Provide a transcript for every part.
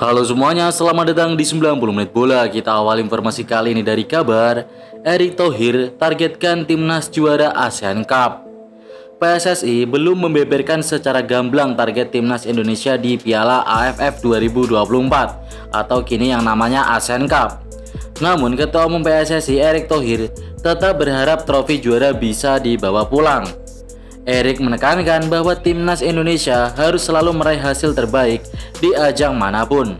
Halo semuanya, selamat datang di 90 menit bola. Kita awal informasi kali ini dari kabar Erick Thohir targetkan timnas juara ASEAN Cup. PSSI belum membeberkan secara gamblang target timnas Indonesia di Piala AFF 2024 atau kini yang namanya ASEAN Cup. Namun Ketua Umum PSSI Erick Thohir tetap berharap trofi juara bisa dibawa pulang. Erick menekankan bahwa timnas Indonesia harus selalu meraih hasil terbaik di ajang manapun.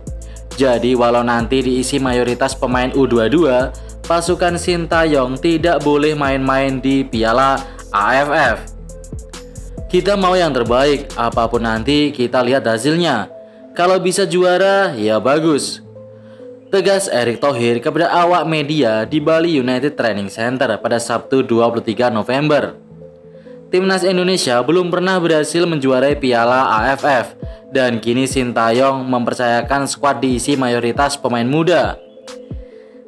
Jadi walau nanti diisi mayoritas pemain U22, pasukan Sintayong tidak boleh main-main di Piala AFF. Kita mau yang terbaik, apapun nanti kita lihat hasilnya. Kalau bisa juara, ya bagus. Tegas Erick Thohir kepada awak media di Bali United Training Center pada Sabtu 23 November. Timnas Indonesia belum pernah berhasil menjuarai Piala AFF dan kini Sintayong mempercayakan skuad diisi mayoritas pemain muda.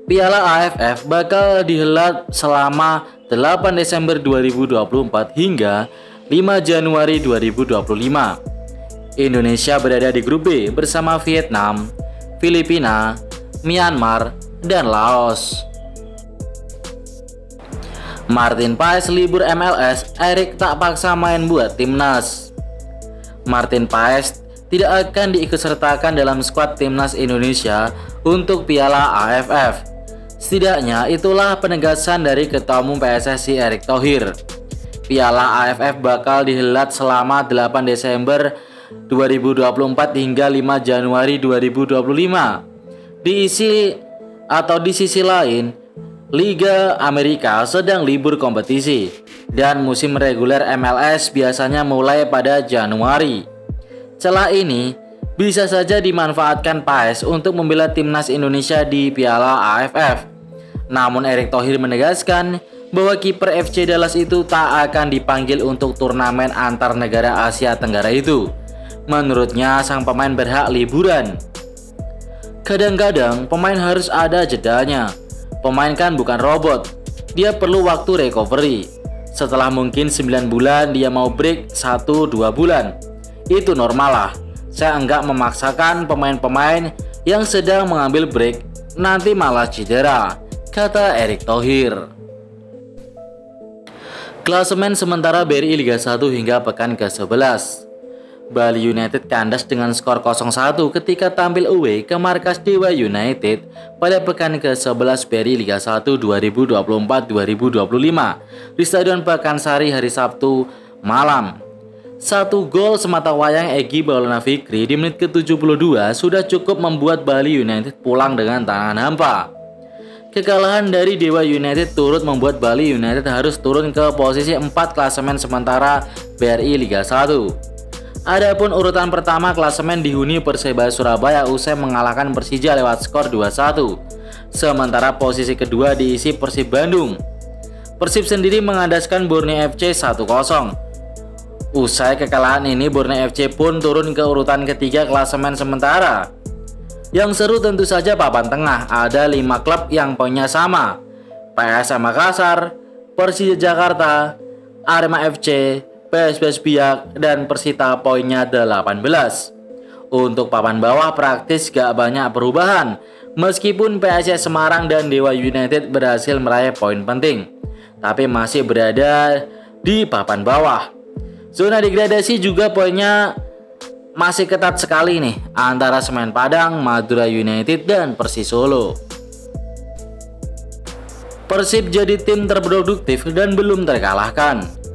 Piala AFF bakal dihelat selama 8 Desember 2024 hingga 5 Januari 2025. Indonesia berada di grup B bersama Vietnam, Filipina, Myanmar, dan Laos. Martin Paes libur MLS, Erick tak paksa main buat timnas. Martin Paes tidak akan diikutsertakan dalam skuad timnas Indonesia untuk Piala AFF. Setidaknya itulah penegasan dari Ketua Umum PSSI Erick Thohir. Piala AFF bakal dihelat selama 8 Desember 2024 hingga 5 Januari 2025. Di sisi lain, Liga Amerika sedang libur kompetisi dan musim reguler MLS biasanya mulai pada Januari. Celah ini bisa saja dimanfaatkan Paes untuk membela timnas Indonesia di Piala AFF. Namun Erick Thohir menegaskan bahwa kiper FC Dallas itu tak akan dipanggil untuk turnamen antar negara Asia Tenggara itu. Menurutnya sang pemain berhak liburan. Kadang-kadang pemain harus ada jedanya. Pemain kan bukan robot, dia perlu waktu recovery. Setelah mungkin 9 bulan dia mau break 1-2 bulan. Itu normal lah. Saya enggak memaksakan pemain-pemain yang sedang mengambil break nanti malah cedera, kata Erick Thohir. Klasemen sementara BRI Liga 1 hingga pekan ke-11. Bali United kandas dengan skor 0-1 ketika tampil away ke markas Dewa United pada pekan ke-11 BRI Liga 1 2024-2025 di Stadion Pakansari hari Sabtu malam. 1 gol sematawayang Egy Maulana Fikri di menit ke-72 sudah cukup membuat Bali United pulang dengan tangan hampa. Kekalahan dari Dewa United turut membuat Bali United harus turun ke posisi 4 klasemen sementara BRI Liga 1. Adapun urutan pertama klasemen dihuni Persebaya Surabaya usai mengalahkan Persija lewat skor 2-1. Sementara posisi kedua diisi Persib Bandung. Persib sendiri mengandaskan Borneo FC 1-0. Usai kekalahan ini Borneo FC pun turun ke urutan ketiga klasemen sementara. Yang seru tentu saja papan tengah, ada 5 klub yang poinnya sama. PSM Makassar, Persija Jakarta, Arema FC, PSBS Biak, dan Persita poinnya 18. Untuk papan bawah praktis gak banyak perubahan, meskipun PSIS Semarang dan Dewa United berhasil meraih poin penting, tapi masih berada di papan bawah. Zona degradasi juga poinnya masih ketat sekali nih antara Semen Padang, Madura United, dan Persis Solo. Persib jadi tim terproduktif dan belum terkalahkan.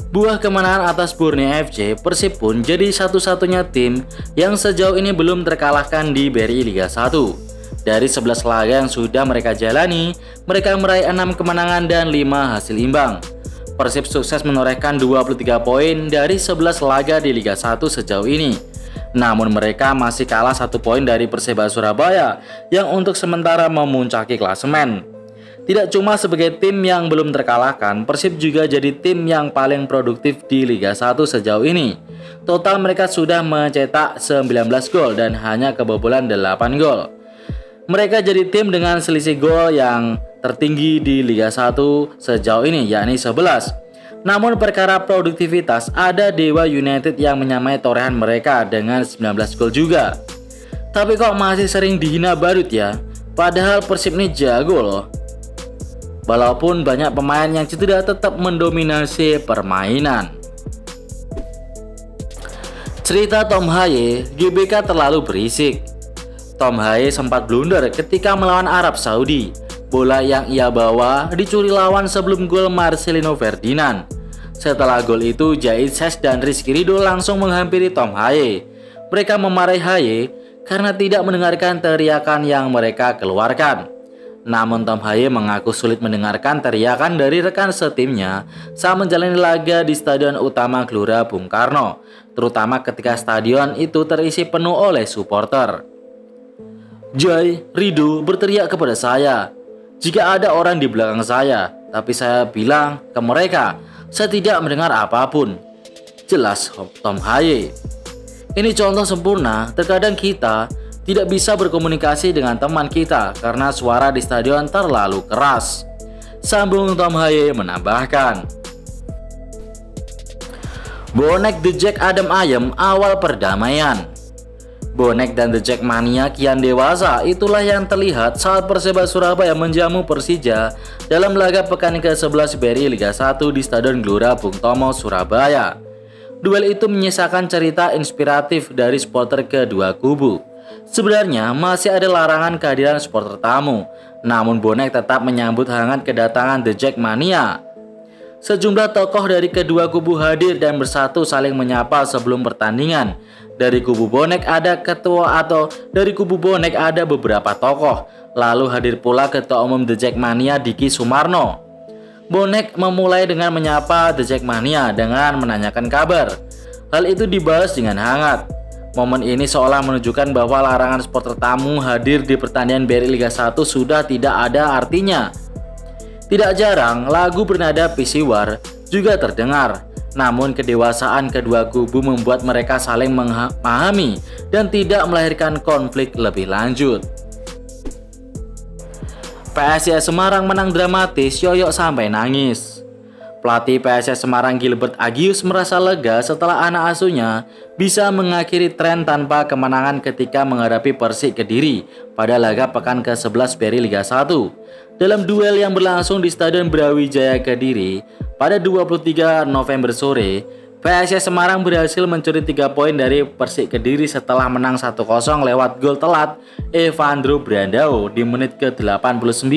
Buah kemenangan atas Borneo FC, Persib pun jadi satu-satunya tim yang sejauh ini belum terkalahkan di BRI Liga 1. Dari 11 laga yang sudah mereka jalani, mereka meraih 6 kemenangan dan 5 hasil imbang. Persib sukses menorehkan 23 poin dari 11 laga di Liga 1 sejauh ini. Namun mereka masih kalah 1 poin dari Persebaya Surabaya yang untuk sementara memuncaki klasemen. Tidak cuma sebagai tim yang belum terkalahkan, Persib juga jadi tim yang paling produktif di Liga 1 sejauh ini. Total mereka sudah mencetak 19 gol dan hanya kebobolan 8 gol. Mereka jadi tim dengan selisih gol yang tertinggi di Liga 1 sejauh ini, yakni 11. Namun perkara produktivitas, ada Dewa United yang menyamai torehan mereka dengan 19 gol juga. Tapi kok masih sering dihina badut ya? Padahal Persib ini jago loh. Walaupun banyak pemain yang cedera tetap mendominasi permainan. Cerita Tom Haye, GBK terlalu berisik. Tom Haye sempat blunder ketika melawan Arab Saudi. Bola yang ia bawa dicuri lawan sebelum gol Marcelino Ferdinand. Setelah gol itu, Jahit Ses dan Rizky Ridho langsung menghampiri Tom Haye. Mereka memarahi Haye karena tidak mendengarkan teriakan yang mereka keluarkan. Namun Tom Haye mengaku sulit mendengarkan teriakan dari rekan setimnya saat menjalani laga di Stadion Utama Gelora Bung Karno, terutama ketika stadion itu terisi penuh oleh supporter. Jai, Ridho berteriak kepada saya jika ada orang di belakang saya, tapi saya bilang ke mereka, saya tidak mendengar apapun. Jelas Tom Haye. Ini contoh sempurna, terkadang kita tidak bisa berkomunikasi dengan teman kita karena suara di stadion terlalu keras. Sambung Tom Haye menambahkan. Bonek The Jack Adem Ayem awal perdamaian. Bonek dan The Jack Mania kian dewasa, itulah yang terlihat saat Perseba Surabaya menjamu Persija dalam laga pekan ke-11 BRI Liga 1 di Stadion Gelora Bung Tomo, Surabaya. Duel itu menyisakan cerita inspiratif dari supporter kedua kubu. Sebenarnya masih ada larangan kehadiran supporter tamu, namun Bonek tetap menyambut hangat kedatangan The Jack Mania. Sejumlah tokoh dari kedua kubu hadir dan bersatu saling menyapa sebelum pertandingan. Dari kubu Bonek ada ketua atau dari kubu Bonek ada beberapa tokoh. Lalu hadir pula ketua umum The Jack Mania Diki Sumarno. Bonek memulai dengan menyapa The Jack Mania dengan menanyakan kabar. Hal itu dibahas dengan hangat. Momen ini seolah menunjukkan bahwa larangan supporter tamu hadir di pertandingan BRI Liga 1 sudah tidak ada artinya. Tidak jarang lagu bernada PC War juga terdengar. Namun kedewasaan kedua kubu membuat mereka saling memahami dan tidak melahirkan konflik lebih lanjut. PSIS Semarang menang dramatis, Yoyok sampai nangis. Pelatih PSIS Semarang Gilbert Agius merasa lega setelah anak asuhnya bisa mengakhiri tren tanpa kemenangan ketika menghadapi Persik Kediri pada laga pekan ke-11 BRI Liga 1. Dalam duel yang berlangsung di Stadion Brawijaya Kediri pada 23 November sore, PSIS Semarang berhasil mencuri 3 poin dari Persik Kediri setelah menang 1-0 lewat gol telat Evandro Brandao di menit ke-89.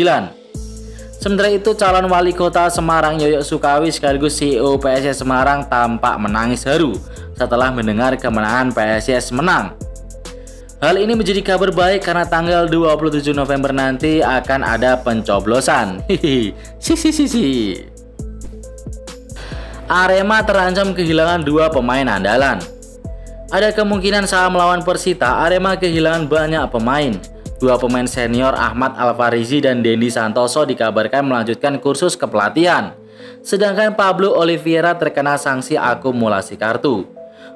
Sementara itu, calon wali kota Semarang Yoyok Sukawi sekaligus CEO PSIS Semarang tampak menangis haru setelah mendengar kemenangan PSIS menang. Hal ini menjadi kabar baik karena tanggal 27 November nanti akan ada pencoblosan. Arema terancam kehilangan 2 pemain andalan. Ada kemungkinan saat melawan Persita, Arema kehilangan banyak pemain. 2 pemain senior Ahmad Alfarizi dan Dendi Santoso dikabarkan melanjutkan kursus kepelatihan. Sedangkan Pablo Oliveira terkena sanksi akumulasi kartu.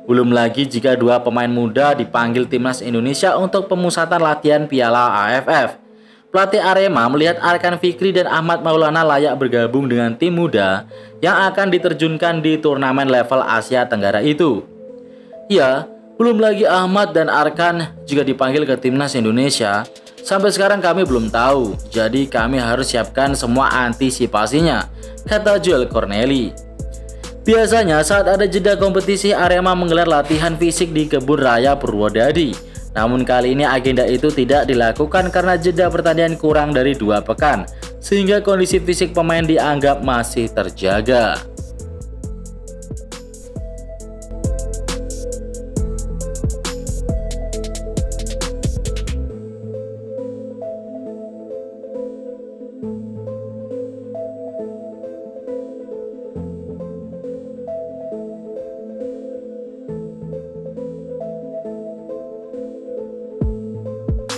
Belum lagi jika 2 pemain muda dipanggil timnas Indonesia untuk pemusatan latihan Piala AFF. Pelatih Arema melihat Arkan Fikri dan Ahmad Maulana layak bergabung dengan tim muda yang akan diterjunkan di turnamen level Asia Tenggara itu. Ya, belum lagi Ahmad dan Arkan juga dipanggil ke timnas Indonesia. Sampai sekarang kami belum tahu, jadi kami harus siapkan semua antisipasinya, kata Joel Corneli. Biasanya saat ada jeda kompetisi, Arema menggelar latihan fisik di Kebun Raya Purwodadi. Namun kali ini agenda itu tidak dilakukan karena jeda pertandingan kurang dari 2 pekan, sehingga kondisi fisik pemain dianggap masih terjaga.